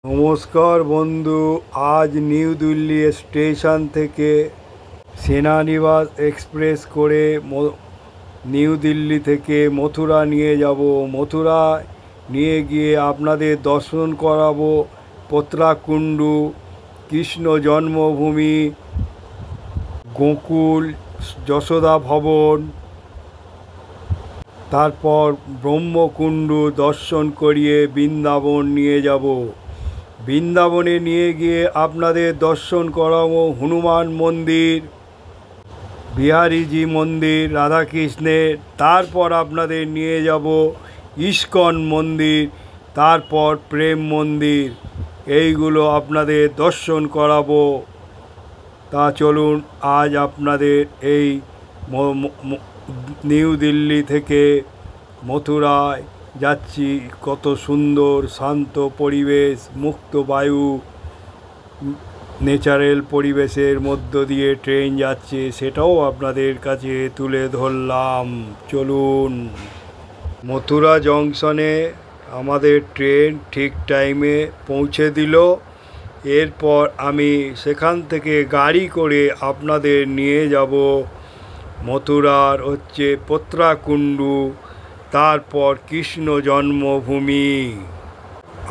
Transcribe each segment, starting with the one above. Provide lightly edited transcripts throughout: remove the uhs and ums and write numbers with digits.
নমস্কার বন্ধু। আজ নিউ দিল্লি স্টেশন থেকে সেনানিবাস এক্সপ্রেস করে নিউ দিল্লি থেকে মথুরা নিয়ে যাব। মথুরা নিয়ে গিয়ে আপনাদের দর্শন করাবো পত্রাকুণ্ডু, কৃষ্ণ জন্মভূমি, গোকুল, যশোদা ভবন, তারপর ব্রহ্মকুণ্ড দর্শন করিয়ে বৃন্দাবন নিয়ে যাব। বৃন্দাবনে নিয়ে গিয়ে আপনাদের দর্শন করাবো হনুমান মন্দির, বিহারীজি মন্দির, রাধাকৃষ্ণের। তারপর আপনাদের নিয়ে যাব ইস্কন মন্দির, তারপর প্রেম মন্দির। এইগুলো আপনাদের দর্শন করাবো। তা চলুন আজ আপনাদের এই নিউ দিল্লি থেকে মথুরায় যাচ্ছি। কত সুন্দর শান্ত পরিবেশ, মুক্ত বায়ু, ন্যাচারাল পরিবেশের মধ্য দিয়ে ট্রেন যাচ্ছে, সেটাও আপনাদের কাছে তুলে ধরলাম। চলুন। মথুরা জংশনে আমাদের ট্রেন ঠিক টাইমে পৌঁছে দিল। এরপর আমি সেখান থেকে গাড়ি করে আপনাদের নিয়ে যাব মথুরার পত্রাকুণ্ডু, তারপর কৃষ্ণ জন্মভূমি।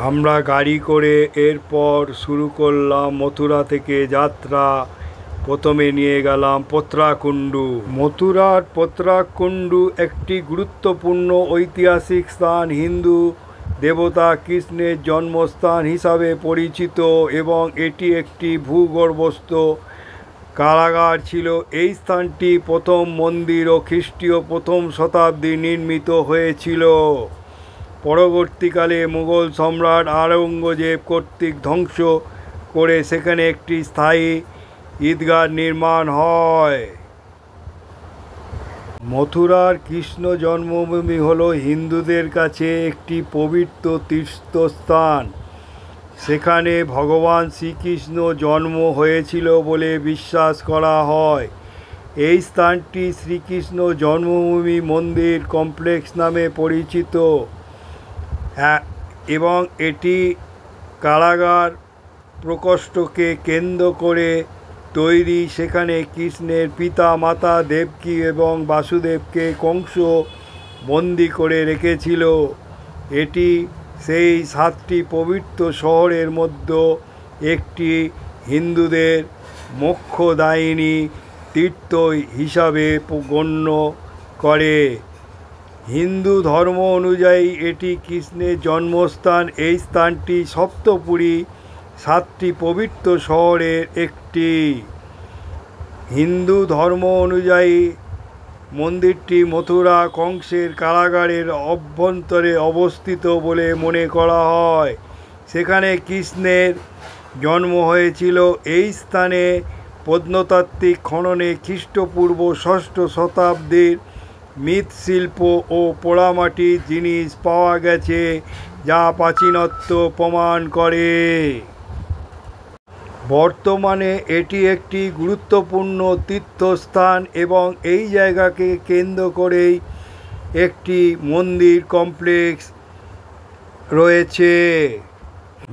আমরা গাড়ি করে এরপর শুরু করলাম মথুরা থেকে যাত্রা। প্রথমে নিয়ে গেলাম পত্রাকুণ্ডু। মথুরার পত্রাকুণ্ডু একটি গুরুত্বপূর্ণ ঐতিহাসিক স্থান, হিন্দু দেবতা কৃষ্ণের জন্মস্থান হিসাবে পরিচিত এবং এটি একটি ভূগর্ভস্থ কারাগার ছিল। এই স্থানটি প্রথম মন্দির ও খ্রিস্টীয় প্রথম শতাব্দী নির্মিত হয়েছিল। পরবর্তীকালে মুঘল সম্রাট আওরঙ্গজেব কর্তৃক ধ্বংস করে সেখানে একটি স্থায়ী ঈদগাহ নির্মাণ হয়। মথুরার কৃষ্ণ জন্মভূমি হল হিন্দুদের কাছে একটি পবিত্র তীর্থস্থান। সেখানে ভগবান শ্রীকৃষ্ণ জন্ম হয়েছিল বলে বিশ্বাস করা হয়। এই স্থানটি শ্রীকৃষ্ণ জন্মভূমি মন্দির কমপ্লেক্স নামে পরিচিত এবং এটি কারাগার প্রকোষ্ঠকে কেন্দ্র করে তৈরি। সেখানে কৃষ্ণের পিতা মাতা দেবকী এবং বাসুদেবকে কংস বন্দি করে রেখেছিল। এটি সেই 7টি পবিত্র শহরের মধ্যে একটি, হিন্দুদের মোক্ষদায়িনী তীর্থ হিসাবে গণ্য করে। হিন্দু ধর্ম অনুযায়ী এটি কৃষ্ণের জন্মস্থান। এই স্থানটি সপ্তপুরী 7টি পবিত্র শহরের একটি। হিন্দু ধর্ম অনুযায়ী মন্দিরটি মথুরা কংসের কারাগারের অভ্যন্তরে অবস্থিত বলে মনে করা হয়। সেখানে কৃষ্ণের জন্ম হয়েছিল। এই স্থানে প্রত্নতাত্ত্বিক খননে খ্রিস্টপূর্ব 6ষ্ঠ শতাব্দীর মৃৎশিল্প ও পোড়ামাটির জিনিস পাওয়া গেছে, যা প্রাচীনত্ব প্রমাণ করে। বর্তমানে এটি একটি গুরুত্বপূর্ণ তীর্থস্থান এবং এই জায়গাকে কেন্দ্র করেই একটি মন্দির কমপ্লেক্স রয়েছে।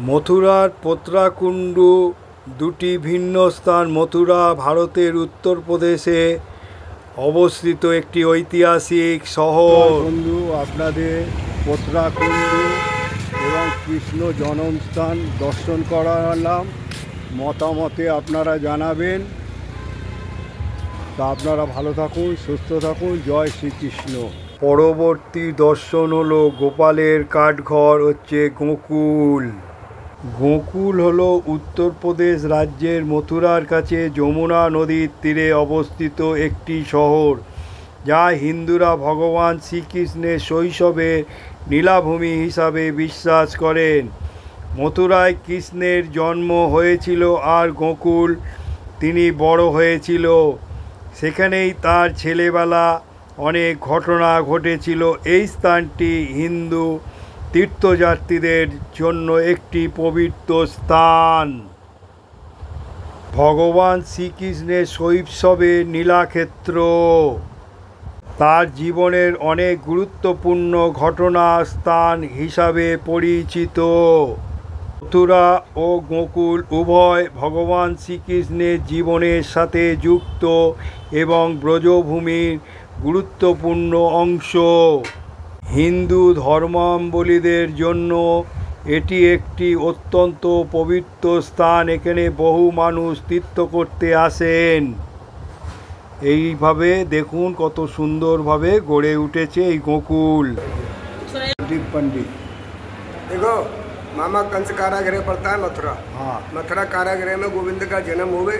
মথুরার পত্রাকুণ্ডু দুটি ভিন্ন স্থান। মথুরা ভারতের উত্তরপ্রদেশে অবস্থিত একটি ঐতিহাসিক শহর। বন্ধু, আপনাদের পত্রাকুণ্ডু এবং কৃষ্ণ জন্মস্থান দর্শন করালাম। মতামতে আপনারা জানাবেন। তা আপনারা ভালো থাকুন, সুস্থ থাকুন। জয় শ্রীকৃষ্ণ। পরবর্তী দর্শন হলো গোপালের কাঠঘর, গোকুল। গোকুল হলো উত্তরপ্রদেশ রাজ্যের মথুরার কাছে যমুনা নদীর তীরে অবস্থিত একটি শহর, যা হিন্দুরা ভগবান শ্রীকৃষ্ণের শৈশবের নীলাভূমি হিসাবে বিশ্বাস করেন। মথুরায় কৃষ্ণের জন্ম হয়েছিল আর গোকুল তিনি বড় হয়েছিল। সেখানেই তার ছেলেবেলা অনেক ঘটনা ঘটেছিল। এই স্থানটি হিন্দু তীর্থযাত্রীদের জন্য একটি পবিত্র স্থান। ভগবান শ্রীকৃষ্ণের শৈশবের নীলাক্ষেত্র তার জীবনের অনেক গুরুত্বপূর্ণ ঘটনা স্থান হিসাবে পরিচিত। মথুরা ও গোকুল উভয় ভগবান শ্রীকৃষ্ণের জীবনের সাথে যুক্ত এবং ব্রজভূমির গুরুত্বপূর্ণ অংশ। হিন্দু ধর্মাবলম্বীদের জন্য এটি একটি অত্যন্ত পবিত্র স্থান। এখানে বহু মানুষ তীর্থ করতে আসেন। এইভাবে দেখুন কত সুন্দরভাবে গড়ে উঠেছে এই গোকুল। पंडित देखो, मामा कंस कारागृह पड़ता है मथुरा। हाँ। मथुरा कारागृह में गोविंद का जन्म हुए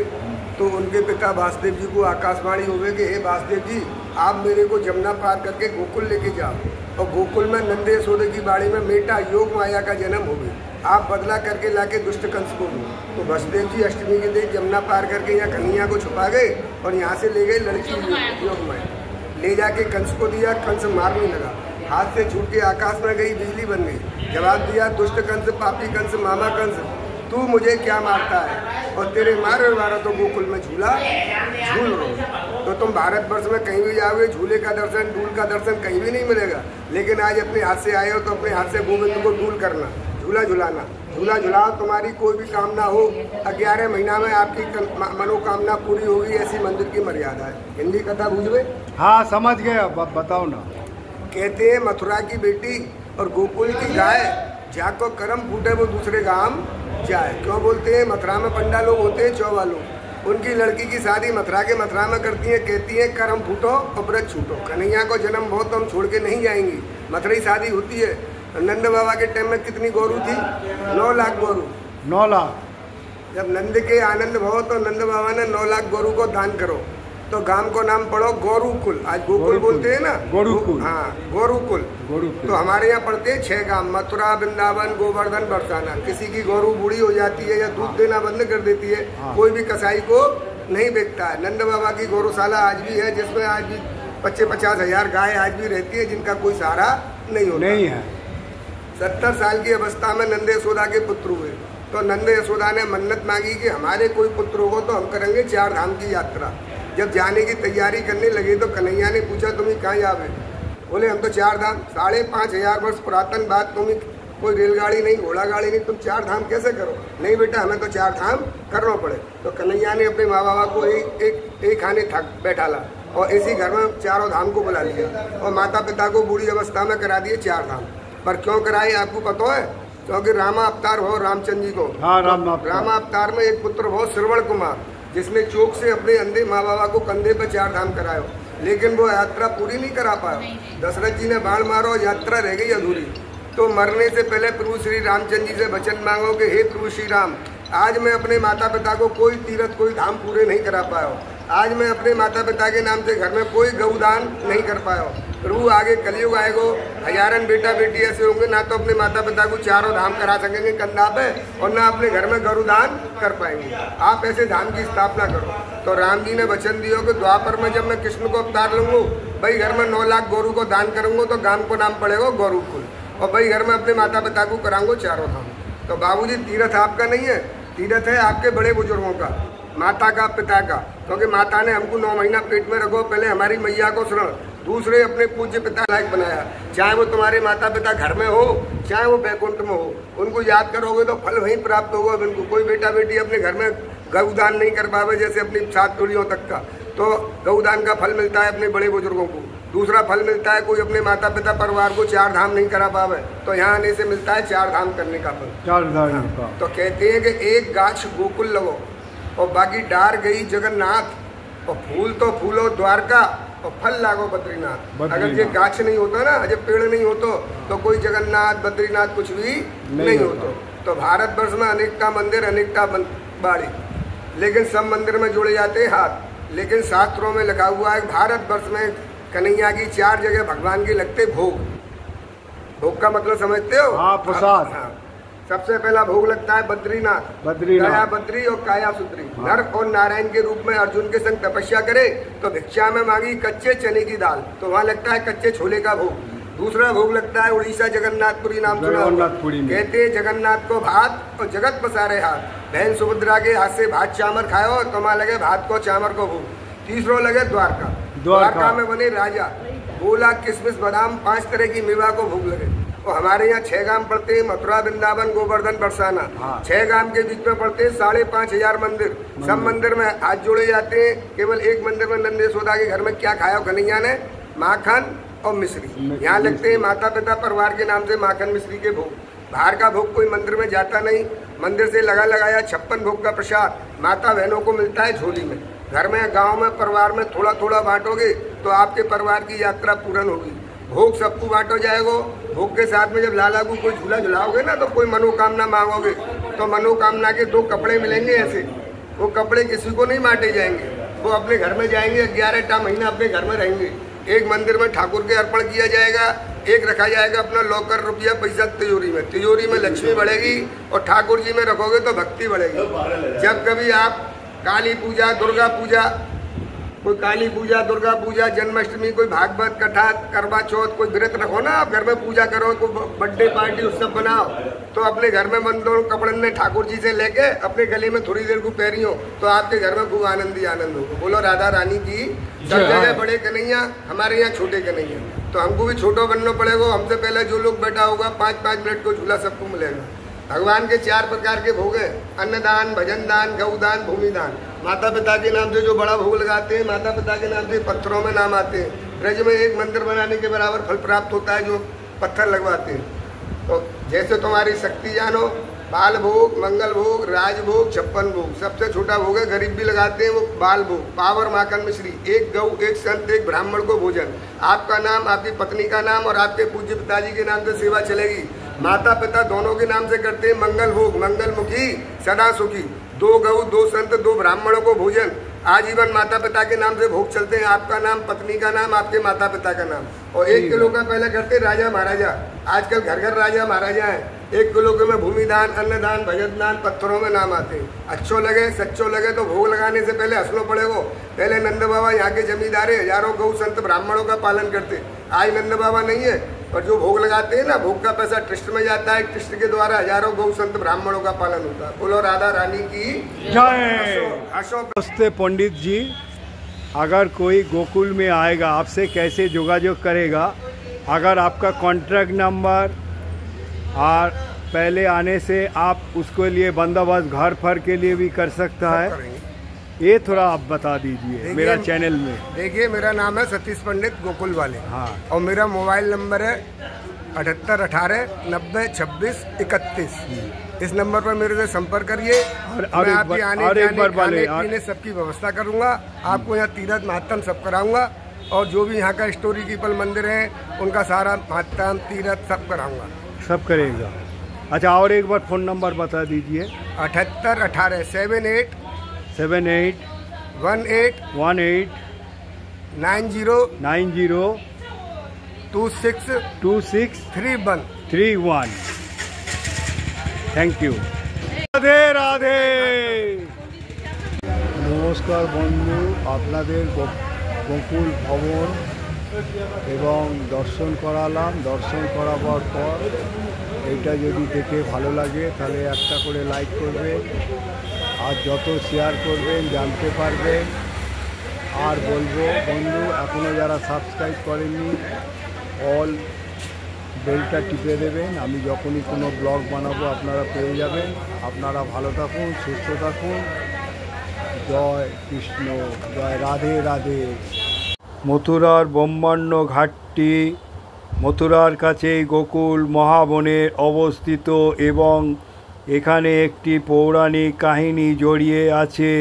तो उनके पिता वासुदेव जी को आकाशवाणी हुए कि हे वासुदेव जी, आप मेरे को जमुना पार करके गोकुल लेके जाओ। और गोकुल में नंद यशोदा की बाड़ी में मेटा योग माया का जन्म हो गए, आप बदला करके लाके दुष्ट कंस को दो। तो वासुदेव जी अष्टमी के दिन जमुना पार करके यहाँ कन्हैया को छुपा गए और यहाँ से ले गए लड़की योग माया, ले जाके कंस को दिया। कंस मारने लगा, हाथ से छूट के आकाश में गई, बिजली बन गई। जवाब दिया दुष्ट कंस, पापी कंस, मामा कंस, तू मुझे क्या मारता है? और तेरे मारे मारा तो गोकुल में झूला झूल रहो। तो तुम भारतवर्ष में कहीं भी जाओगे, झूले का दर्शन, डूल का दर्शन कहीं भी नहीं मिलेगा। लेकिन आज अपने हाथ से आए हो तो अपने हाथ से गोविंद को डूल करना, झूला झुलाना। झूला झुलाओ, तुम्हारी कोई भी कामना हो 11 महीना में आपकी मनोकामना पूरी होगी। ऐसी मंदिर की मर्यादा है। हिंदी कथा बूझे? हाँ समझ गए, अब बताओ ना। कहते हैं मथुरा की बेटी और गोकुल की गाय, जाको करम फूटे वो दूसरे गांव जाए। क्यों बोलते हैं? मथुरा में पंडा लोग होते हैं, चौवा लोग, उनकी लड़की की शादी मथुरा में करती हैं। कहती है करम फूटो और व्रत छूटो। कन्हैया को जन्म बहुत तो हम छोड़ के नहीं जाएंगी। मथुरा शादी होती है। नंद बाबा के टाइम में कितनी गोरू थी? 9 लाख गोरू। 9 लाख। जब नंद के आनंद भाव तो नंद बाबा ने 9 लाख गोरू को दान करो। तो गांव को नाम पढ़ो गोरुकुल। आज गोकुल बोलते हैं ना, गोरुकुल। हाँ, गोरुकुल। तो हमारे यहाँ पढ़ते हैं 6 गांव, मथुरा, वृंदावन, गोवर्धन, बरसाना। किसी की गोरू बूढ़ी हो जाती है या दूध देना बंद कर देती है, कोई भी कसाई को नहीं बेचता है। नंद बाबा की गौरवशाला आज भी है, जिसमें आज भी 25-50 हजार गाय आज भी रहती है, जिनका कोई सहारा नहीं होता। नहीं है। 70 साल की अवस्था में नंद यशोदा के पुत्र हुए। तो नंद यशोदा ने मन्नत मांगी कि हमारे कोई पुत्र हो तो हम करेंगे 4 धाम की यात्रा। जब जाने की तैयारी करने लगे तो कन्हैया ने पूछा तुम्हें कहाँ जावे? बोले हम तो 4 धाम। 5,500 वर्ष पुरातन बात, तुम्हें कोई रेलगाड़ी नहीं, घोड़ा गाड़ी नहीं, तुम 4 धाम कैसे करो? नहीं बेटा, हमें तो 4 धाम करना पड़े। तो कन्हैया ने अपने माँ बाबा को एक खाने बैठा ला और इसी घर में 4 धाम को बुला लिया और माता पिता को बूढ़ी अवस्था में करा दिए 4 धाम। पर क्यों कराए आपको पता है? क्योंकि रामा अवतार हो रामचंद्र जी को। हाँ, रामा अवतार में एक पुत्र हो श्रवण कुमार, जिसने चौक से अपने अंधे माँ बाबा को कंधे पर 4 धाम करायो, लेकिन वो यात्रा पूरी नहीं करा पाया। दशरथ जी ने बाण मारो, यात्रा रह गई अधूरी। तो मरने से पहले प्रभु श्री रामचंद्र जी से वचन मांगो कि हे प्रभु श्री राम, आज मैं अपने माता पिता को कोई तीर्थ, कोई धाम पूरे नहीं करा पाया। आज मैं अपने माता पिता के नाम से घर में कोई गौदान नहीं कर पाया। प्रभु आगे कलयुग आएगो, हजारन बेटा बेटी ऐसे होंगे, ना तो अपने माता पिता को 4 धाम करा सकेंगे कंधा पे और ना अपने घर में गरुदान कर पाएंगे। आप ऐसे धाम की स्थापना करो। तो राम जी ने वचन दिया कि द्वापर में जब मैं कृष्ण को अवतार लूंगा, भाई घर में 9 लाख गोरू को दान करूंगा तो गांव को नाम पड़ेगा गोरुकुल, और भाई घर में अपने माता पिता को कराऊंगा 4 धाम। तो बाबूजी तीर्थ आपका नहीं है, तीर्थ है आपके बड़े बुजुर्गों का, माता का, पिता का। क्योंकि माता ने हमको 9 महीना पेट में रखो, पहले हमारी मैया को शरण, दूसरे अपने पूज्य पिता लायक बनाया। चाहे वो तुम्हारे माता पिता घर में हो, चाहे वो बैकुंठ में हो, उनको याद करोगे तो फल वहीं प्राप्त होगा। उनको कोई बेटा बेटी अपने घर में गौदान नहीं कर पावे, जैसे अपनी 7 पीढ़ियों तक का, तो गौदान का फल मिलता है अपने बड़े बुजुर्गों को। दूसरा फल मिलता है कोई अपने माता पिता परिवार को 4 धाम नहीं करा पावे, तो यहाँ आने से मिलता है 4 धाम करने का फल। 4 धाम का। तो कहते हैं कि एक गाछ गोकुल लगो और बाकी डार गई जगन्नाथ, और फूल तो फूलो द्वारका और फल लागो बद्रीनाथ। अगर ये गाछ नहीं होता ना, जब पेड़ नहीं होतो, तो कोई जगन्नाथ बद्रीनाथ कुछ भी नहीं होता। तो भारतवर्ष में अनेकता मंदिर, अनेकता बाड़ी, लेकिन सब मंदिर में जोड़े जाते हैं हाथ। लेकिन शास्त्रों में लिखा हुआ है भारतवर्ष में कन्हैया की 4 जगह भगवान के लगते भोग। भोग का मतलब समझते हो? हाँ, प्रसाद। हाँ। सबसे पहला भोग लगता है बद्रीनाथ। काया बद्री और काया सुद्री। नर और नारायण के रूप में अर्जुन के संग तपस्या करे तो भिक्षा में मांगी कच्चे चने की दाल, तो वहाँ लगता है कच्चे छोले का भोग। दूसरा भोग लगता है उड़ीसा जगन्नाथपुरी नाम सुना, कहते हैं जगन्नाथ को भात और जगत पसारे हाथ। बहन सुभद्रा के हाथ से भात चामर खाओ तो वहाँ लगे भात को चामर को भोग। तीसरो लगे द्वारका में बने राजा, गोला किशमिश बादाम 5 तरह की मेवा को भोग लगे। तो हमारे यहाँ 6 गांव पड़ते हैं, मथुरा, वृंदावन, गोवर्धन, बरसाना। हाँ। 6 गांव के बीच में पड़ते हैं 5,500 मंदिर। सब मंदिर में हाथ जोड़े जाते हैं। केवल एक मंदिर में नंद यशोदा के घर में क्या खाया कन्हैया ने? माखन और मिश्री। यहाँ लगते हैं माता पिता परिवार के नाम से माखन मिश्री के भोग। बाहर का भोग कोई मंदिर में जाता नहीं। मंदिर से लगाया 56 भोग का प्रसाद माता बहनों को मिलता है झोली में। घर में, गांव में, परिवार में थोड़ा थोड़ा बांटोगे तो आपके परिवार की यात्रा पूर्ण होगी। भोग सबको बांटो जाएगा। भोग के साथ में जब लाला को कोई झूला झुलाओगे ना तो कोई मनोकामना मांगोगे तो मनोकामना के 2 कपड़े मिलेंगे ऐसे। वो कपड़े किसी को नहीं बांटे जाएंगे, वो अपने घर में जाएंगे। 11 महीना अपने घर में रहेंगे। एक मंदिर में ठाकुर के अर्पण किया जाएगा, एक रखा जाएगा अपना लॉकर रुपया पैसा तिजोरी में। तिजोरी में लक्ष्मी बढ़ेगी और ठाकुर जी में रखोगे तो भक्ति बढ़ेगी। जब कभी आप काली पूजा, दुर्गा पूजा, कोई काली पूजा, दुर्गा पूजा, जन्माष्टमी, कोई भागवत कथा, करवा चौथ, कोई व्रत रखो ना, आप घर में पूजा करो, कोई बर्थडे पार्टी उत्सव बनाओ तो अपने घर में बंदो कपड़े ने ठाकुर जी से लेके अपने गले में थोड़ी देर को पैरियो तो आपके घर में खूब आनंद ही आनंद होगा। बोलो राधा रानी की। सब जगह बड़े कन्हैया, हमारे यहाँ छोटे कन्हैया। तो हमको भी छोटा बनना पड़ेगा। हमसे पहले जो लोग बैठा होगा 5-5 मिनट को झूला सबको मिलेगा। भगवान के 4 प्रकार के भोग हैं, अन्नदान, भजन दान, गौदान, भूमिदान। माता पिता के नाम से जो बड़ा भोग लगाते हैं, माता पिता के नाम से पत्थरों में नाम आते हैं। ब्रज में एक मंदिर बनाने के बराबर फल प्राप्त होता है जो पत्थर लगवाते हैं। तो जैसे तुम्हारी शक्ति जानो, बाल भोग, मंगल भोग, राजभोग, 56 भोग। सबसे छोटा भोग है, गरीब भी लगाते हैं वो बाल भोग। पावर माखन मिश्री, एक गौ, एक संत, एक ब्राह्मण को भोजन। आपका नाम, आपकी पत्नी का नाम और आपके पूज्य पिताजी के नाम से सेवा चलेगी। माता पिता दोनों के नाम से करते हैं मंगल भोग। मंगलमुखी सदा सुखी। 2 गौ, 2 संत, 2 ब्राह्मणों को भोजन। आजीवन माता पिता के नाम से भोग चलते हैं। आपका नाम, पत्नी का नाम, आपके माता पिता का नाम। और 1 किलो का पहले करते राजा महाराजा। आजकल घर घर राजा महाराजा है। 1 किलो के में भूमिदान, अन्नदान, भजन दान, पत्थरों में नाम आते हैं। अच्छो लगे, सच्चो लगे तो भोग लगाने से पहले हंसनो पड़ेगा। पहले नंद बाबा यहाँ के जमींदार हजारों गौ संत ब्राह्मणों का पालन करते। आज नंद बाबा नहीं है, पर जो भोग लगाते हैं ना, भोग का पैसा ट्रस्ट में जाता है। ट्रस्ट के द्वारा हजारों गौ संत ब्राह्मणों का पालन होता है। बोलो राधा रानी की जय। अशोक। नमस्ते पंडित जी, अगर कोई गोकुल में आएगा आपसे कैसे जोगाजोग करेगा? अगर आपका कॉन्ट्रैक्ट नंबर और पहले आने से आप उसके लिए बंदोबस्त घर फर के लिए भी कर सकता है। ये थोड़ा आप बता दीजिए मेरा चैनल में। देखिए, मेरा नाम है सतीश पंडित गोकुल वाले। हाँ। और मेरा मोबाइल नंबर है 78 18 90 26 31। इस नंबर पर मेरे से संपर्क करिए और मैं आपकी आने जाने सबकी व्यवस्था करूंगा। आपको यहाँ तीर्थ महात्म सब कराऊंगा और जो भी यहाँ का हिस्टोरिकल मंदिर है उनका सारा महात्म तीर्थ सब कराऊंगा। सब करेगा। अच्छा, और एक बार फ़ोन नंबर बता दीजिए। 78 18 78 78 18 18 90 26 26 31। Thank you. রাধে রাধে। নমস্কার বন্ধু, আপনাদের গোকুল ভবন এবং দর্শন করালাম। দর্শন করাবার পর এইটা যদি দেখে ভালো লাগে তাহলে একটা করে লাইক করবেন আর যত শেয়ার করবেন জানতে পারবেন। আর বলবো বন্ধু, এখনও যারা সাবস্ক্রাইব করেননি অল বেলটা টিপে দেবেন। আমি যখনই কোনো ব্লগ বানাবো আপনারা পেয়ে যাবেন। আপনারা ভালো থাকুন, সুস্থ থাকুন। জয় কৃষ্ণ, জয় রাধে রাধে। মথুরার ব্রহ্মাণ্ড ঘাটটি মথুরার কাছেই গোকুল মহাবনের অবস্থিত এবং এখানে একটি পৌরাণিক কাহিনী জড়িয়ে আছে,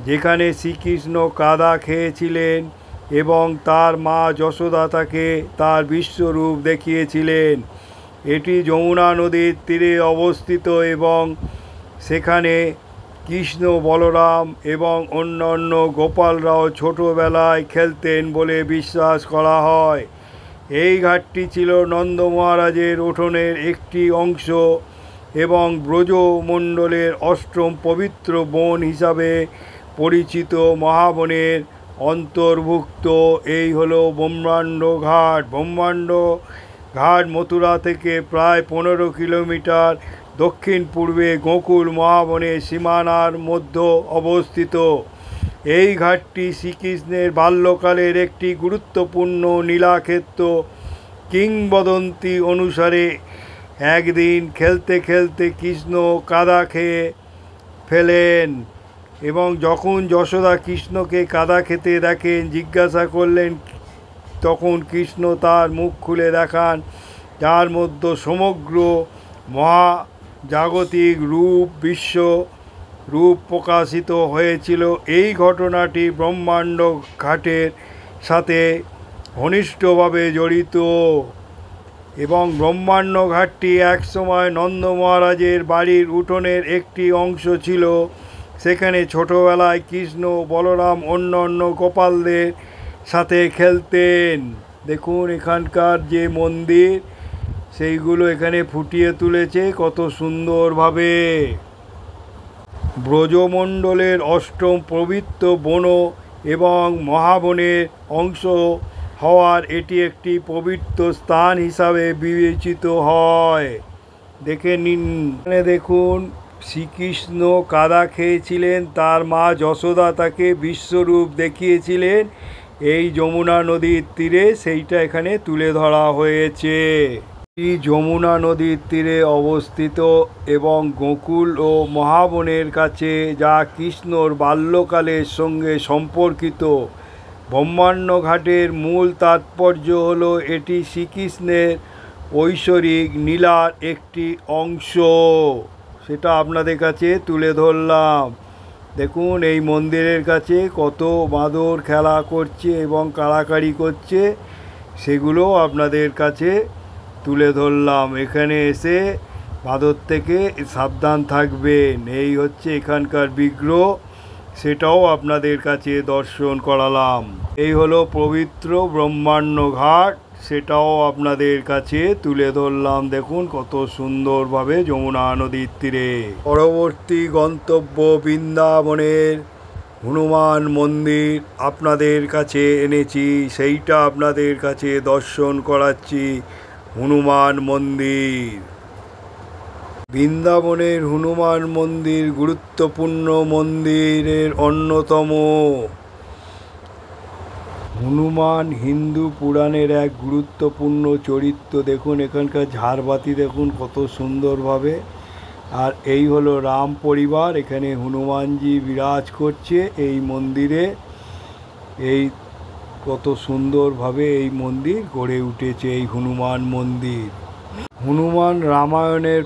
যেখানে শ্রীকৃষ্ণ কাদা খেয়েছিলেন এবং তার মা যশোদা তাকে তার বিশ্বরূপ দেখিয়েছিলেন। এটি যমুনা নদীর তীরে অবস্থিত এবং সেখানে কৃষ্ণ, বলরাম এবং অন্যান্য গোপালরাও ছোটোবেলায় খেলতেন বলে বিশ্বাস করা হয়। এই ঘাটটি ছিল নন্দ মহারাজের উঠোনের একটি অংশ এবং ব্রজমণ্ডলের অষ্টম পবিত্র বন হিসাবে পরিচিত মহাবনের অন্তর্ভুক্ত। এই হলো ব্রহ্মাণ্ড ঘাট। ব্রহ্মাণ্ড ঘাট মথুরা থেকে প্রায় 15 কিলোমিটার দক্ষিণ পূর্বে গোকুল মহাবনের সীমানার মধ্যে অবস্থিত। এই ঘাটটি শ্রীকৃষ্ণের বাল্যকালের একটি গুরুত্বপূর্ণ লীলাক্ষেত্র। কিংবদন্তি অনুসারে একদিন খেলতে খেলতে কৃষ্ণ কাদা খেয়ে ফেলেন এবং যখন যশোদা কৃষ্ণকে কাদা খেতে দেখেন জিজ্ঞাসা করলেন, তখন কৃষ্ণ তার মুখ খুলে দেখান যার মধ্যে সমগ্র মহাজাগতিক বিশ্ব রূপ প্রকাশিত হয়েছিল। এই ঘটনাটি ব্রহ্মাণ্ড ঘাটের সাথে ঘনিষ্ঠভাবে জড়িত এবং ব্রহ্মাণ্ড ঘাটটি একসময় নন্দ মহারাজের বাড়ির উঠোনের একটি অংশ ছিল। সেখানে ছোটবেলায় কৃষ্ণ বলরাম অন্য গোপালদের সাথে খেলতেন। দেখুন এখানকার যে মন্দির সেইগুলো এখানে ফুটিয়ে তুলেছে কত সুন্দরভাবে। ব্রজমণ্ডলের অষ্টম পবিত্র বন এবং মহাবনের অংশ হওয়ার এটি একটি পবিত্র স্থান হিসাবে বিবেচিত হয়। দেখে নিন, দেখুন শ্রীকৃষ্ণ কাদা খেয়েছিলেন, তার মা যশোদা তাকে বিশ্বরূপ দেখিয়েছিলেন এই যমুনা নদীর তীরে, সেইটা এখানে তুলে ধরা হয়েছে। এই যমুনা নদীর তীরে অবস্থিত এবং গোকুল ও মহাবনের কাছে, যা কৃষ্ণর বাল্যকালের সঙ্গে সম্পর্কিত। ব্রহ্মাণ্ড ঘাটের মূল তাৎপর্য হলো এটি শ্রীকৃষ্ণের ঐশ্বরিক লীলার একটি অংশ, সেটা আপনাদের কাছে তুলে ধরলাম। দেখুন এই মন্দিরের কাছে কত বাঁদর খেলা করছে এবং কাড়াকাড়ি করছে, সেগুলো আপনাদের কাছে তুলে ধরলাম। এখানে এসে বাঁদর থেকে সাবধান থাকবেন। এই হচ্ছে এখানকার বিগ্রহ, সেটাও আপনাদের কাছে দর্শন করালাম। এই হলো পবিত্র ব্রহ্মাণ্ড ঘাট, সেটাও আপনাদের কাছে তুলে ধরলাম। দেখুন কত সুন্দরভাবে যমুনা নদীর তীরে। পরবর্তী গন্তব্য বৃন্দাবনের হনুমান মন্দির আপনাদের কাছে এনেছি, সেইটা আপনাদের কাছে দর্শন করাচ্ছি। হনুমান মন্দির, বৃন্দাবনের হনুমান মন্দির গুরুত্বপূর্ণ মন্দিরের অন্যতম। হনুমান হিন্দু পুরাণের এক গুরুত্বপূর্ণ চরিত্র। দেখুন এখানকার ঝাড়বাতি দেখুন কত সুন্দরভাবে। আর এই হলো রাম পরিবার, এখানে হনুমানজি বিরাজ করছে এই মন্দিরে। এই কত সুন্দরভাবে এই মন্দির গড়ে উঠেছে, এই হনুমান মন্দির। হনুমান রামায়ণের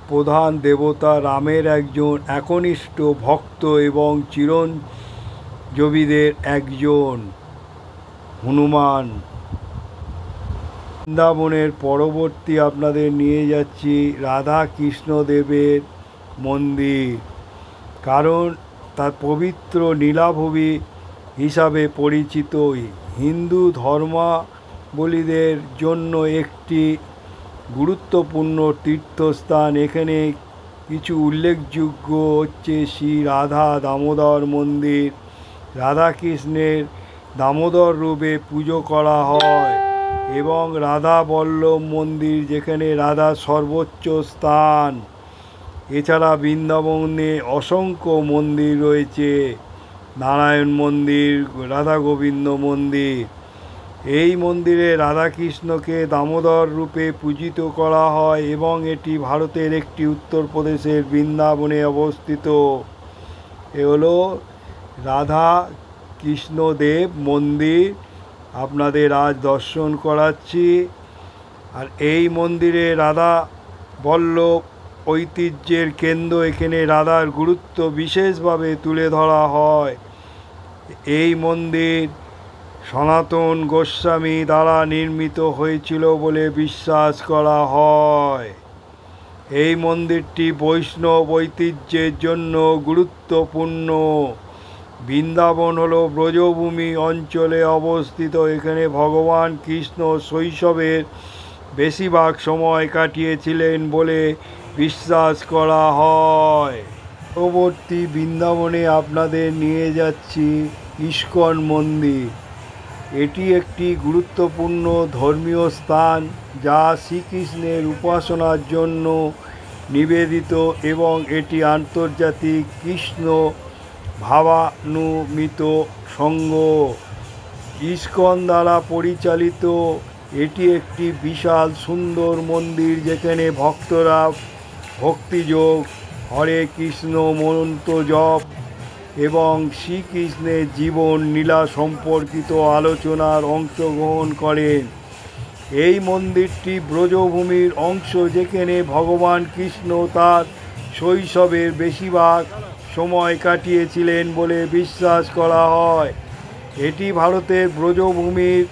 প্রধান দেবতা, রামের একজন একনিষ্ঠ ভক্ত এবং চিরঞ্জীবীদের একজন। হনুমান বৃন্দাবনের পরবর্তী আপনাদের নিয়ে যাচ্ছি রাধা কৃষ্ণদেবের মন্দির, কারণ তার পবিত্র লীলাভূমি হিসাবে পরিচিত। হিন্দু ধর্মাবলীদের জন্য একটি গুরুত্বপূর্ণ তীর্থস্থান। এখানে কিছু উল্লেখযোগ্য হচ্ছে শ্রী রাধা দামোদর মন্দির। রাধাকৃষ্ণের দামোদর রূপে পুজো করা হয় এবং রাধা বল্লভ মন্দির, যেখানে রাধা সর্বোচ্চ স্থান। এছাড়া বৃন্দাবনে অসংখ্য মন্দির রয়েছে, নারায়ণ মন্দির, রাধা গোবিন্দ মন্দির। এই মন্দিরে রাধাকৃষ্ণকে দামোদর রূপে পূজিত করা হয় এবং এটি ভারতের একটি উত্তরপ্রদেশের বৃন্দাবনে অবস্থিত। এ হলো রাধা কৃষ্ণদেব মন্দির, আপনাদের আজ দর্শন করাচ্ছি। আর এই মন্দিরে রাধা বল্লভ ঐতিহ্যের কেন্দ্র। এখানে রাধার গুরুত্ব বিশেষভাবে তুলে ধরা হয়। এই মন্দির সনাতন গোস্বামী দ্বারা নির্মিত হয়েছিল বলে বিশ্বাস করা হয়। এই মন্দিরটি বৈষ্ণব ঐতিহ্যের জন্য গুরুত্বপূর্ণ। বৃন্দাবন হলো ব্রজভূমি অঞ্চলে অবস্থিত। এখানে ভগবান কৃষ্ণ শৈশবের বেশিরভাগ সময় কাটিয়েছিলেন বলে বিশ্বাস করা হয়। পরবর্তী বৃন্দাবনে আপনাদের নিয়ে যাচ্ছি ইস্কন মন্দির। এটি একটি গুরুত্বপূর্ণ ধর্মীয় স্থান যা শ্রীকৃষ্ণের উপাসনার জন্য নিবেদিত এবং এটি আন্তর্জাতিক কৃষ্ণ ভাবানুমিত সংঘ ইস্কন দ্বারা পরিচালিত। এটি একটি বিশাল সুন্দর মন্দির, যেখানে ভক্তরা ভক্তিযোগ, হরে কৃষ্ণ মন্ত্র জপ এবং শ্রীকৃষ্ণের জীবন লীলা সম্পর্কিত আলোচনার অংশগ্রহণ করেন। এই মন্দিরটি ব্রজভূমির অংশ, যেখানে ভগবান কৃষ্ণ তার শৈশবের বেশিরভাগ সময় কাটিয়েছিলেন বলে বিশ্বাস করা হয়। এটি ভারতের ব্রজভূমির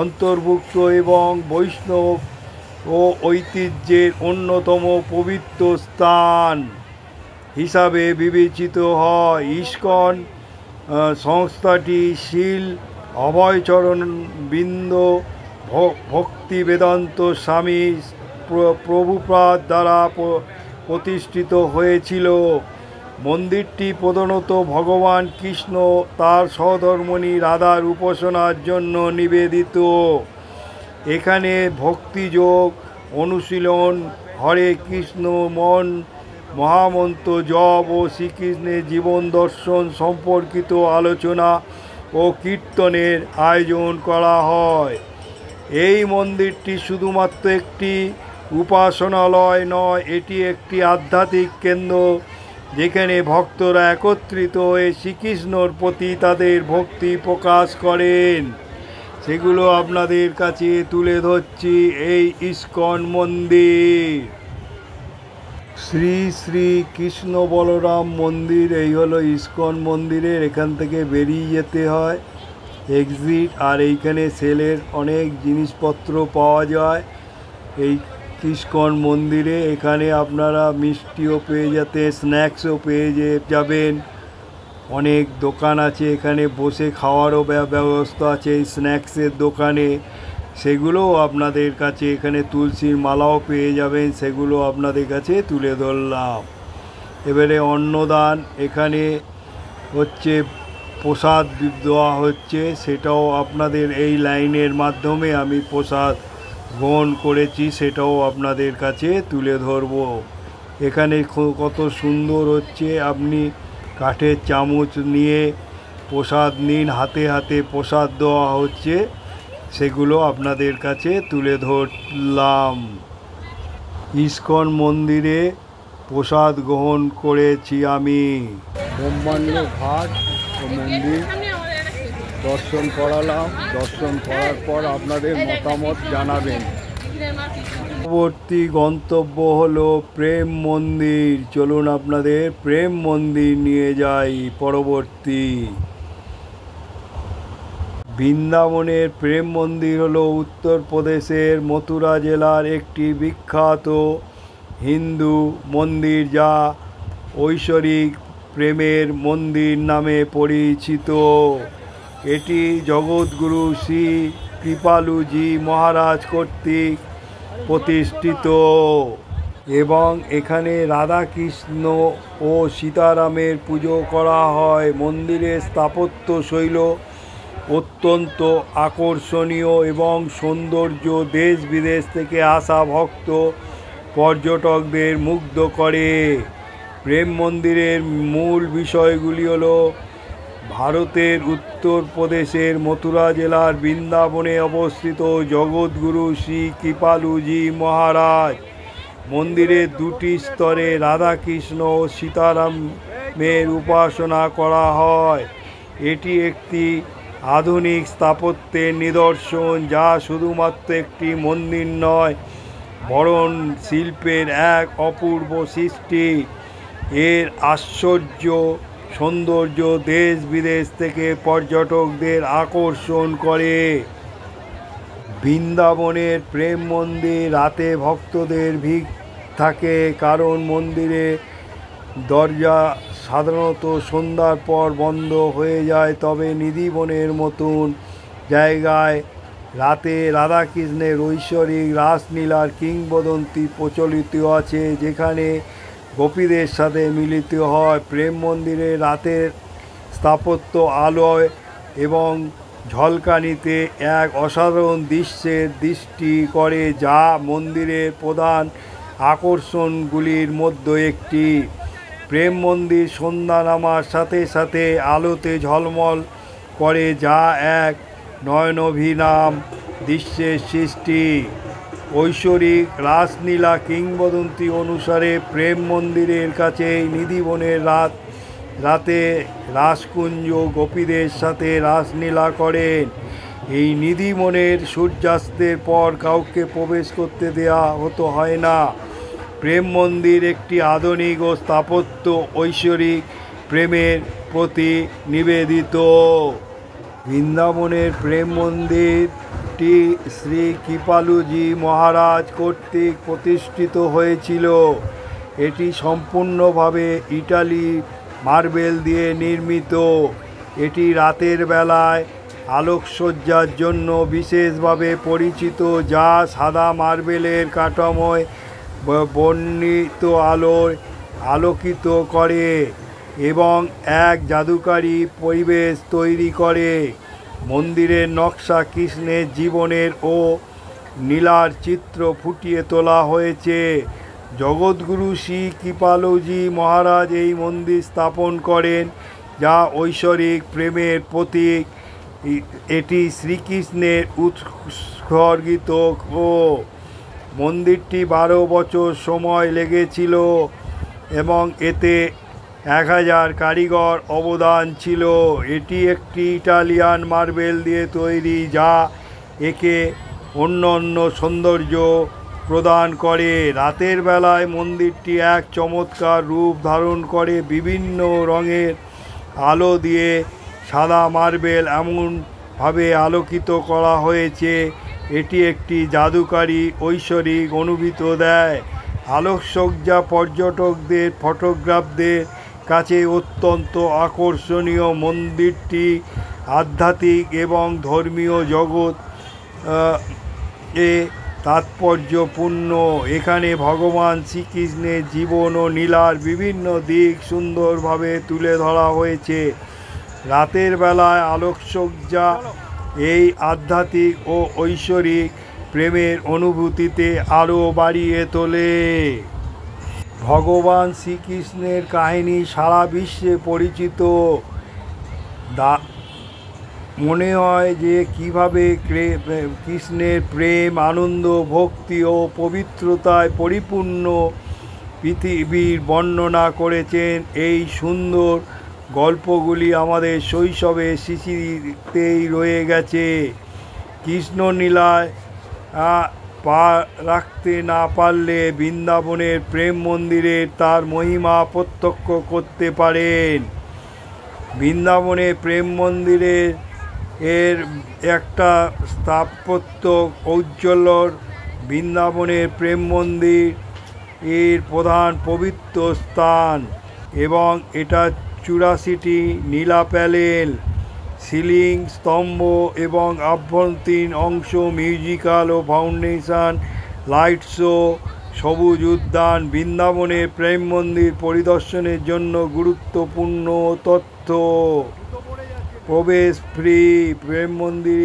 অন্তর্ভুক্ত এবং বৈষ্ণব ও ঐতিহ্যের অন্যতম পবিত্র স্থান হিসাবে বিবেচিত হয়। ইস্কন সংস্থাটি শ্রীল অভয়চরণ বৃন্দ ভক্তি বেদান্ত স্বামী প্রভুপাদ দ্বারা প্রতিষ্ঠিত হয়েছিল। মন্দিরটি প্রধানত ভগবান কৃষ্ণ তার সহধর্মিণী রাধার উপাসনার জন্য নিবেদিত। এখানে ভক্তিযোগ অনুশীলন, হরে কৃষ্ণ মহামন্ত্র জপ ও শ্রীকৃষ্ণের জীবন দর্শন সম্পর্কিত আলোচনা ও কীর্তনের আয়োজন করা হয়। এই মন্দিরটি শুধুমাত্র একটি উপাসনালয় নয়, এটি একটি আধ্যাত্মিক কেন্দ্র, যেখানে ভক্তরা একত্রিত হয়ে শ্রীকৃষ্ণর প্রতি তাদের ভক্তি প্রকাশ করেন। সেগুলো আপনাদের কাছে তুলে ধরছি। এই ইস্কন মন্দির, শ্রী শ্রী কৃষ্ণ বলরাম মন্দির, এই হলো ইস্কন মন্দিরের। এখান থেকে বেরিয়ে যেতে হয় এক্সিট, আর এইখানে সেলের অনেক জিনিসপত্র পাওয়া যায় এই ইস্কন মন্দিরে। এখানে আপনারা মিষ্টিও পেয়ে স্ন্যাক্সও পেয়ে যাবেন। অনেক দোকান আছে, এখানে বসে খাওয়ারও ব্যবস্থা আছে এই স্ন্যাক্সের দোকানে। সেগুলোও আপনাদের কাছে, এখানে তুলসীর মালাও পেয়ে যাবেন, সেগুলো আপনাদের কাছে তুলে ধরলাম। এবারে অন্নদান, এখানে হচ্ছে প্রসাদ দেওয়া হচ্ছে, সেটাও আপনাদের এই লাইনের মাধ্যমে আমি প্রসাদ গ্রহণ করেছি, সেটাও আপনাদের কাছে তুলে ধরব। এখানে কত সুন্দর হচ্ছে, আপনি কাঠের চামচ নিয়ে প্রসাদ নিন, হাতে হাতে প্রসাদ দেওয়া হচ্ছে, সেগুলো আপনাদের কাছে তুলে ধরলাম। ইস্কন মন্দিরে প্রসাদ গ্রহণ করেছি আমি। ব্রহ্মাণ্ড ঘাট ও মন্দির দর্শন করালাম। দর্শন করার পর আপনাদের মতামত জানাবেন। পরবর্তী গন্তব্য হলো প্রেম মন্দির। চলুন আপনাদের প্রেম মন্দির নিয়ে যাই। পরবর্তী বৃন্দাবনের প্রেম মন্দির হলো উত্তরপ্রদেশের মথুরা জেলার একটি বিখ্যাত হিন্দু মন্দির, যা ঐশ্বরিক প্রেমের মন্দির নামে পরিচিত। এটি জগৎগুরু শ্রী কৃপালুজি মহারাজ কর্তৃক প্রতিষ্ঠিত এবং এখানে রাধাকৃষ্ণ ও সীতারামের পুজো করা হয়। মন্দিরের স্থাপত্য শৈলী অত্যন্ত আকর্ষণীয় এবং সৌন্দর্য দেশ বিদেশ থেকে আসা ভক্ত পর্যটকদের মুগ্ধ করে। প্রেম মন্দিরের মূল বিষয়গুলি হল ভারতের উত্তরপ্রদেশের মথুরা জেলার বৃন্দাবনে অবস্থিত জগৎগুরু শ্রী কৃপালুজি মহারাজ। মন্দিরের দুটি স্তরে রাধাকৃষ্ণ ও সীতারামের উপাসনা করা হয়। এটি একটি আধুনিক স্থাপত্যের নিদর্শন, যা শুধুমাত্র একটি মন্দির নয়, বরং শিল্পের এক অপূর্ব সৃষ্টি। এর আশ্চর্য সৌন্দর্য দেশ বিদেশ থেকে পর্যটকদের আকর্ষণ করে। বৃন্দাবনের প্রেম মন্দির রাতে ভক্তদের ভিড় থাকে, কারণ মন্দিরে দরজা সাধারণত সন্ধ্যার পর বন্ধ হয়ে যায়। তবে নিধিবনের মতন জায়গায় রাতে রাধাকৃষ্ণের ঐশ্বরিক রাসলীলার কিংবদন্তি প্রচলিত আছে, যেখানে গোপীদের সাথে মিলিত হয়। প্রেম মন্দিরে রাতের স্থাপত্য আলোয় এবং ঝলকানিতে এক অসাধারণ দৃশ্যের সৃষ্টি করে, যা মন্দিরের প্রধান আকর্ষণগুলির মধ্যে একটি। প্রেম মন্দির সন্ধ্যা নামার সাথে সাথে আলোতে ঝলমল করে, যা এক নয়নাভিরাম দৃশ্যের সৃষ্টি। ঐশ্বরিক রাসলীলা কিংবদন্তি অনুসারে প্রেম মন্দিরের কাছেই নিধিবনের রাতে রাসকুঞ্জ গোপীদের সাথে রাসলীলা করেন। এই নিধিবনের সূর্যাস্তের পর কাউকে প্রবেশ করতে দেয়া হয় না। প্রেম মন্দির একটি আধুনিক ও স্থাপত্য ঐশ্বরিক প্রেমের প্রতি নিবেদিত। বৃন্দাবনের প্রেম মন্দিরটি শ্রী কৃপালুজি মহারাজ কর্তৃক প্রতিষ্ঠিত হয়েছিল। এটি সম্পূর্ণভাবে ইটালি মার্বেল দিয়ে নির্মিত। এটি রাতের বেলায় আলোকসজ্জার জন্য বিশেষভাবে পরিচিত, যা সাদা মার্বেলের কাঠামোয় বর্ণিত আলোয় আলোকিত করে এবং এক জাদুকরী পরিবেশ তৈরি করে। মন্দিরের নকশা কৃষ্ণের জীবনের ও লীলার চিত্র ফুটিয়ে তোলা হয়েছে। জগৎগুরু শ্রী কৃপালুজি মহারাজ এই মন্দির স্থাপন করেন, যা ঐশ্বরিক প্রেমের প্রতীক। এটি শ্রীকৃষ্ণের উৎসর্গিত। মন্দিরটি 12 বছর সময় লেগেছিল এবং এতে 1000 কারিগর অবদান ছিল। এটি একটি ইটালিয়ান মার্বেল দিয়ে তৈরি, যা একে অনন্য সৌন্দর্য প্রদান করে। রাতের বেলায় মন্দিরটি এক চমৎকার রূপ ধারণ করে। বিভিন্ন রঙের আলো দিয়ে সাদা মার্বেল এমনভাবে আলোকিত করা হয়েছে, এটি একটি জাদুকরী ঐশ্বরিক অনুভূতি দেয়। আলোকসজ্জা পর্যটকদের ফটোগ্রাফদের কাছে অত্যন্ত আকর্ষণীয়। মন্দিরটি আধ্যাত্মিক এবং ধর্মীয় জগৎ এ তাৎপর্যপূর্ণ। এখানে ভগবান শ্রীকৃষ্ণের জীবন ও লীলার বিভিন্ন দিক সুন্দরভাবে তুলে ধরা হয়েছে। রাতের বেলায় আলোকসজ্জা এই আধ্যাত্মিক ও ঐশ্বরিক প্রেমের অনুভূতিতে আরও বাড়িয়ে তোলে। ভগবান শ্রীকৃষ্ণের কাহিনী সারা বিশ্বে পরিচিত। মনে হয় যে কীভাবে কৃষ্ণের প্রেম, আনন্দ, ভক্তি ও পবিত্রতায় পরিপূর্ণ পৃথিবীর বর্ণনা করেছেন। এই সুন্দর গল্পগুলি আমাদের শৈশবের স্মৃতিতেই রয়ে গেছে। কৃষ্ণলীলায় পা রাখতে না পারলে বৃন্দাবনের প্রেম মন্দিরে তার মহিমা প্রত্যক্ষ করতে পারেন। বৃন্দাবনের প্রেম মন্দিরের একটা স্থাপত্য ঔজ্জ্বল্য। বৃন্দাবনের প্রেম মন্দির এর প্রধান পবিত্র স্থান এবং এটা 84টি নীলা প্যানেল, সিলিং, স্তম্ভ এবং আভ্যন্তরীণ অংশ, মিউজিক্যাল ও ফাউন্ডেশন, লাইট শো, সবুজ উদ্যান। বৃন্দাবনের প্রেম মন্দির পরিদর্শনের জন্য গুরুত্বপূর্ণ তথ্য। প্রবেশ ফ্রি। প্রেম মন্দির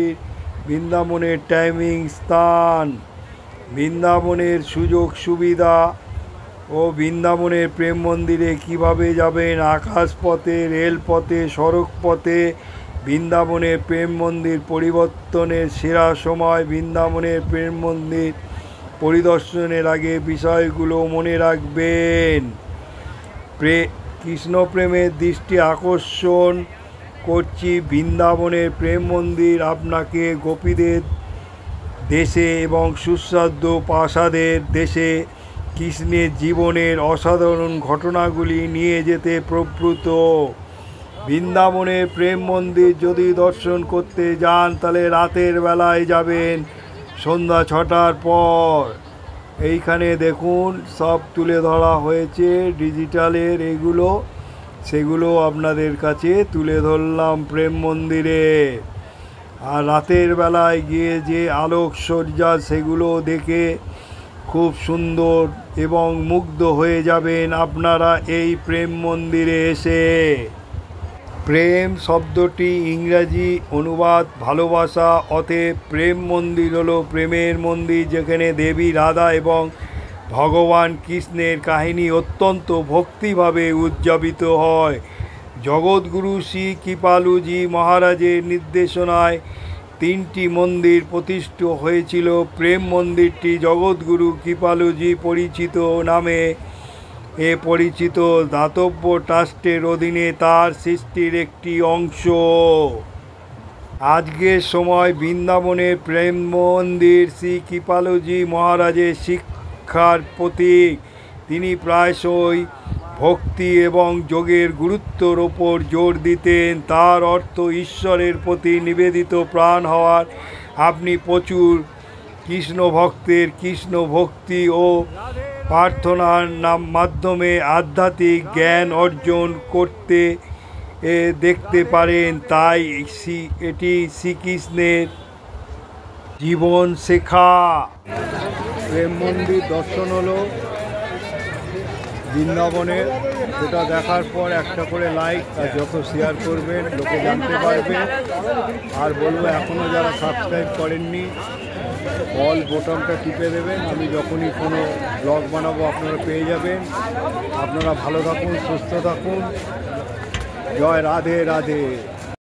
বৃন্দাবনের টাইমিং, স্থান, বৃন্দাবনের সুযোগ সুবিধা ও বৃন্দাবনের প্রেম মন্দিরে কিভাবে যাবেন। আকাশপথে, রেলপথে, সড়ক পথে। বৃন্দাবনের প্রেম মন্দির পরিবর্তনের সেরা সময়। বৃন্দাবনের প্রেম মন্দির পরিদর্শনের আগে বিষয়গুলো মনে রাখবেন। কৃষ্ণপ্রেমের দৃষ্টি আকর্ষণ করছি। বৃন্দাবনের প্রেম মন্দির আপনাকে গোপীদের দেশে এবং সুস্বাদু প্রাসাদের দেশে কৃষ্ণের জীবনের অসাধারণ ঘটনাগুলি নিয়ে যেতে প্রবৃত্ত। বৃন্দাবনের প্রেম মন্দির যদি দর্শন করতে যান তাহলে রাতের বেলায় যাবেন, সন্ধ্যা 6টার পর। এইখানে দেখুন সব তুলে ধরা হয়েছে ডিজিটালের এগুলো, সেগুলো আপনাদের কাছে তুলে ধরলাম প্রেম মন্দিরে। আর রাতের বেলায় গিয়ে যে আলোকসজ্জা সেগুলো দেখে খুব সুন্দর এবং মুগ্ধ হয়ে যাবেন আপনারা এই প্রেম মন্দিরে এসে। প্রেম শব্দটি ইংরাজি অনুবাদ ভালোবাসা, অতএব প্রেম মন্দির হলো প্রেমের মন্দির, যেখানে দেবী রাধা এবং ভগবান কৃষ্ণের কাহিনী অত্যন্ত ভক্তিভাবে উদযাপিত হয়। জগৎগুরু শ্রী কৃপালুজি মহারাজের নির্দেশনায় 3টি মন্দির প্রতিষ্ঠিত হয়েছিল। প্রেম মন্দিরটি জগৎগুরু কৃপালুজি পরিচিত নামে পরিচিত দাতব্য ট্রাস্টের অধীনে তার সৃষ্টির একটি অংশ। আজকের সময় বৃন্দাবনের প্রেম মন্দির শ্রী কৃপালুজি মহারাজের শিক্ষার প্রতীক। তিনি প্রায়শই ভক্তি এবং যোগের গুরুত্বর ওপর জোর দিতেন। তার অর্থ ঈশ্বরের প্রতি নিবেদিত প্রাণ হওয়ার। আপনি প্রচুর কৃষ্ণ ভক্তের কৃষ্ণ ভক্তি ও প্রার্থনার মাধ্যমে আধ্যাত্মিক জ্ঞান অর্জন করতে দেখতে পারেন। তাই এটি শ্রীকৃষ্ণের জীবন শেখা। প্রেম মন্দির দর্শন হলো বৃন্দাবনের, সেটা দেখার পর একটা করে লাইক আর যত শেয়ার করবেন লোকে জানতে পারবে। আর বলবো এখনও যারা সাবস্ক্রাইব করেননি অল বোতামটা টিপে দেবেন। আমি যখনই কোনো ব্লগ বানাবো আপনারা পেয়ে যাবেন। আপনারা ভালো থাকুন, সুস্থ থাকুন। জয় রাধে রাধে।